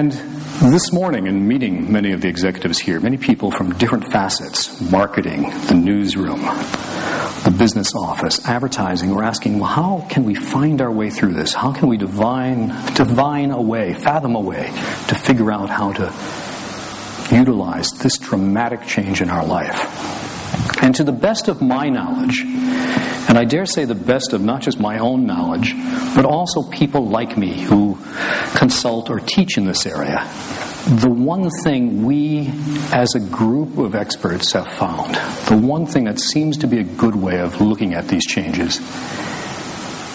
And this morning, in meeting many of the executives here, many people from different facets, marketing, the newsroom, the business office, advertising, were asking, well, how can we find our way through this? How can we divine a way, fathom a way to figure out how to utilize this dramatic change in our life? And to the best of my knowledge, and I dare say the best of not just my own knowledge, but also people like me who consult or teach in this area, the one thing we as a group of experts have found, the one thing that seems to be a good way of looking at these changes,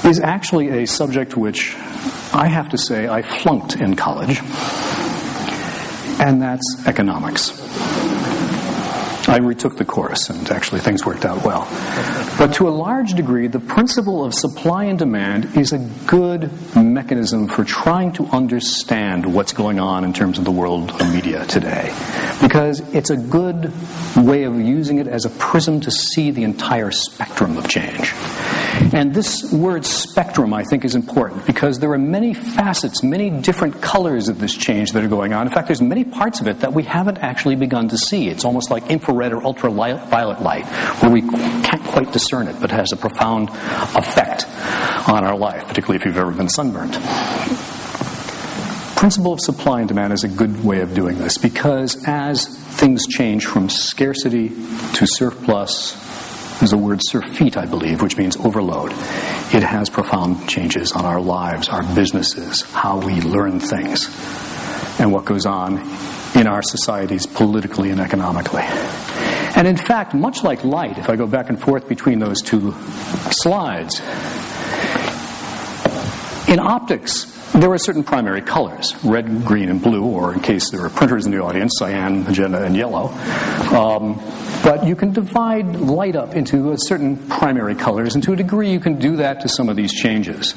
is actually a subject which I have to say I flunked in college, and that's economics. I retook the course, and actually things worked out well. But to a large degree, the principle of supply and demand is a good mechanism for trying to understand what's going on in terms of the world of media today. Because it's a good way of using it as a prism to see the entire spectrum of change. And this word spectrum, I think, is important because there are many facets, many different colors of this change that are going on. In fact, there's many parts of it that we haven't actually begun to see. It's almost like infrared or ultraviolet light, where we can't quite discern it, but it has a profound effect on our life, particularly if you've ever been sunburned. Principle of supply and demand is a good way of doing this because as things change from scarcity to surplus, there's a word surfeit, I believe, which means overload. It has profound changes on our lives, our businesses, how we learn things, and what goes on in our societies politically and economically. And in fact, much like light, if I go back and forth between those two slides, in optics, there are certain primary colors, red, green, and blue, or in case there are printers in the audience, cyan, magenta, and yellow. But you can divide light up into certain primary colors, and to a degree you can do that to some of these changes.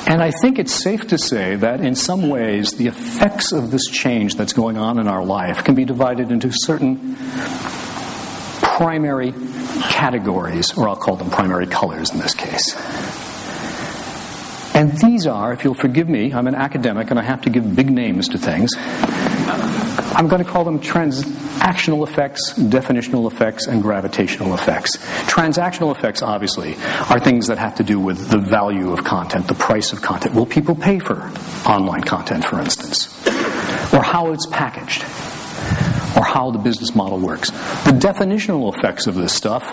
And I think it's safe to say that in some ways the effects of this change that's going on in our life can be divided into certain primary categories, or I'll call them primary colors in this case. And these are, if you'll forgive me, I'm an academic and I have to give big names to things. I'm going to call them transactional effects, definitional effects, and gravitational effects. Transactional effects, obviously, are things that have to do with the value of content, the price of content. Will people pay for online content, for instance? Or how it's packaged? Or how the business model works. The definitional effects of this stuff,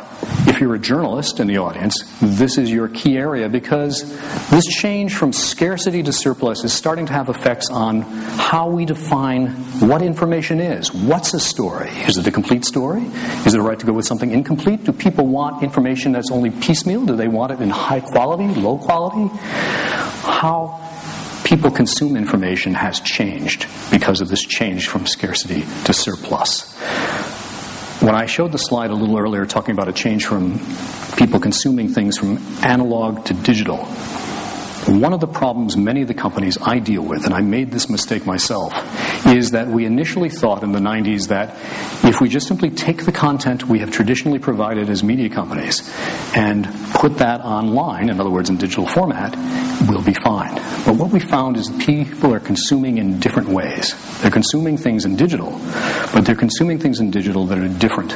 if you're a journalist in the audience, this is your key area because this change from scarcity to surplus is starting to have effects on how we define what information is. What's a story? Is it a complete story? Is it a right to go with something incomplete? Do people want information that's only piecemeal? Do they want it in high quality, low quality? How people consume information has changed because of this change from scarcity to surplus. When I showed the slide a little earlier talking about a change from people consuming things from analog to digital, one of the problems many of the companies I deal with, and I made this mistake myself, is that we initially thought in the 90s that if we just simply take the content we have traditionally provided as media companies and put that online, in other words in digital format, we'll be fine. But what we found is people are consuming in different ways. They're consuming things in digital, but they're consuming things in digital that are different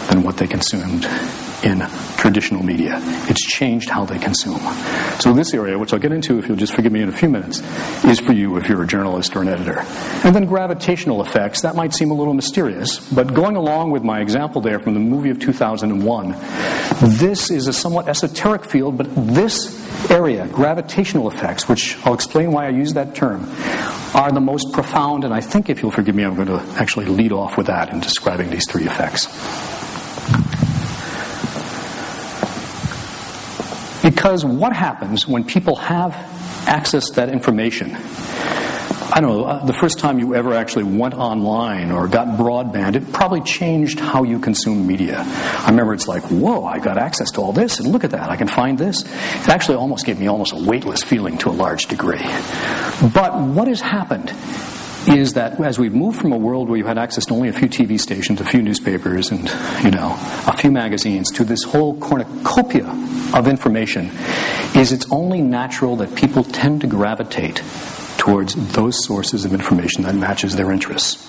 than what they consumed in traditional media. It's changed how they consume. So this area, which I'll get into if you'll just forgive me in a few minutes, is for you if you're a journalist or an editor. And then gravitational effects, that might seem a little mysterious, but going along with my example there from the movie of 2001, this is a somewhat esoteric field, but this area, gravitational effects, which I'll explain why I use that term, are the most profound, and I think if you'll forgive me, I'm going to actually lead off with that in describing these three effects. Because what happens when people have access to that information? I don't know, the first time you ever actually went online or got broadband, it probably changed how you consume media. I remember it's like, whoa, I got access to all this, and look at that, I can find this. It actually almost gave me almost a weightless feeling to a large degree. But what has happened is that as we've moved from a world where you had access to only a few TV stations, a few newspapers, and, a few magazines, to this whole cornucopia of information, is it's only natural that people tend to gravitate towards those sources of information that matches their interests.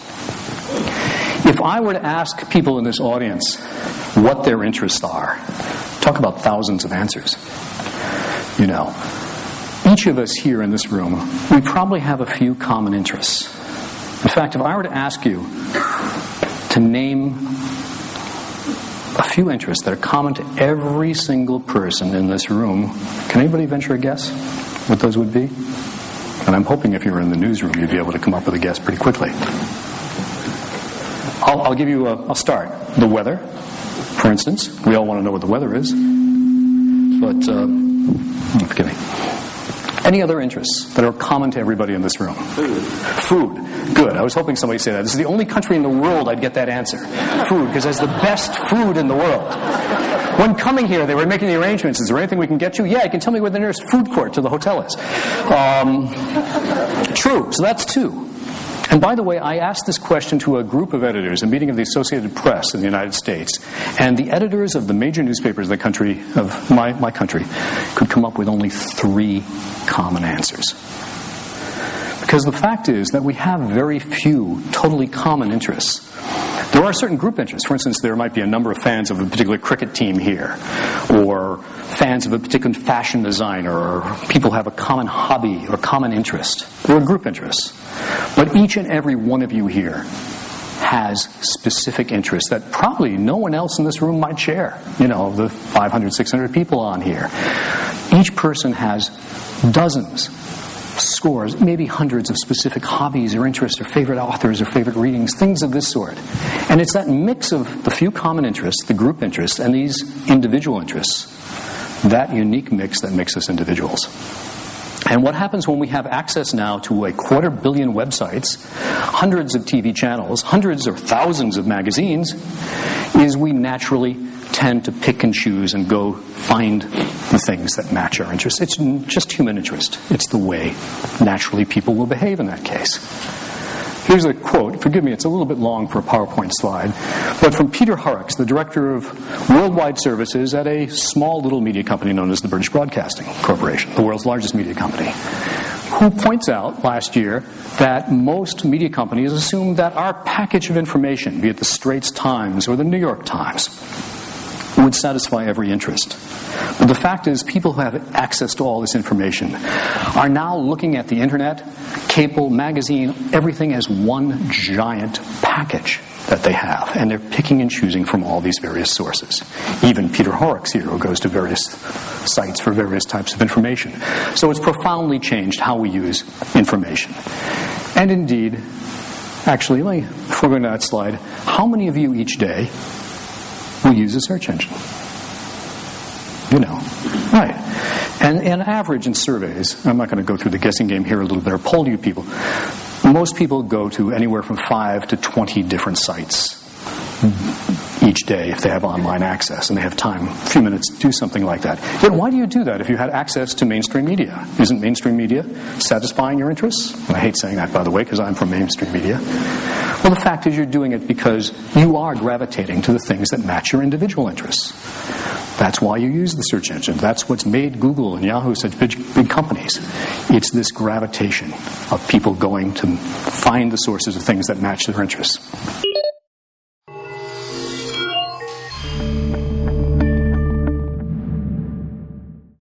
If I were to ask people in this audience what their interests are, talk about thousands of answers. You know, each of us here in this room, we probably have a few common interests. In fact, if I were to ask you to name a few interests that are common to every single person in this room, can anybody venture a guess what those would be? And I'm hoping if you were in the newsroom, you'd be able to come up with a guess pretty quickly. I'll give you I'll start. The weather, for instance. We all want to know what the weather is. But, forgive me. Any other interests that are common to everybody in this room? Food. Good. I was hoping somebody would say that. This is the only country in the world I'd get that answer. Food, because that's the best food in the world. When coming here, they were making the arrangements. Is there anything we can get you? Yeah, you can tell me where the nearest food court to the hotel is. True. So that's two. And by the way, I asked this question to a group of editors, a meeting of the Associated Press in the United States, and the editors of the major newspapers of the country, of my country, could come up with only 3 common answers. Because the fact is that we have very few totally common interests. There are certain group interests. For instance, there might be a number of fans of a particular cricket team here, or fans of a particular fashion designer, or people have a common hobby or common interest. There are group interests. But each and every one of you here has specific interests that probably no one else in this room might share. You know, the 500, 600 people on here. Each person has dozens, scores, maybe hundreds of specific hobbies or interests or favorite authors or favorite readings, things of this sort. And it's that mix of the few common interests, the group interests, and these individual interests, that unique mix that makes us individuals. And what happens when we have access now to 250 million websites, hundreds of TV channels, hundreds or thousands of magazines, is we naturally tend to pick and choose and go find the things that match our interests. It's just human interest. It's the way naturally people will behave in that case. Here's a quote. Forgive me, it's a little bit long for a PowerPoint slide, but from Peter Horrocks, the director of worldwide services at a small little media company known as the British Broadcasting Corporation, the world's largest media company, who points out last year that most media companies assume that our package of information, be it the Straits Times or the New York Times, would satisfy every interest. But the fact is, people who have access to all this information are now looking at the internet, cable, magazine, everything as one giant package that they have. And they're picking and choosing from all these various sources. Even Peter Horrocks here, who goes to various sites for various types of information. So it's profoundly changed how we use information. And indeed, actually, before going to that slide, how many of you each day will use a search engine? You know, right. And average in surveys, I'm not going to go through the guessing game here a little bit or poll you people, most people go to anywhere from 5 to 20 different sites each day if they have online access and they have time, a few minutes to do something like that. Yet why do you do that if you had access to mainstream media? Isn't mainstream media satisfying your interests? I hate saying that, by the way, because I'm from mainstream media. Well, the fact is you're doing it because you are gravitating to the things that match your individual interests. That's why you use the search engine. That's what's made Google and Yahoo such big companies. It's this gravitation of people going to find the sources of things that match their interests.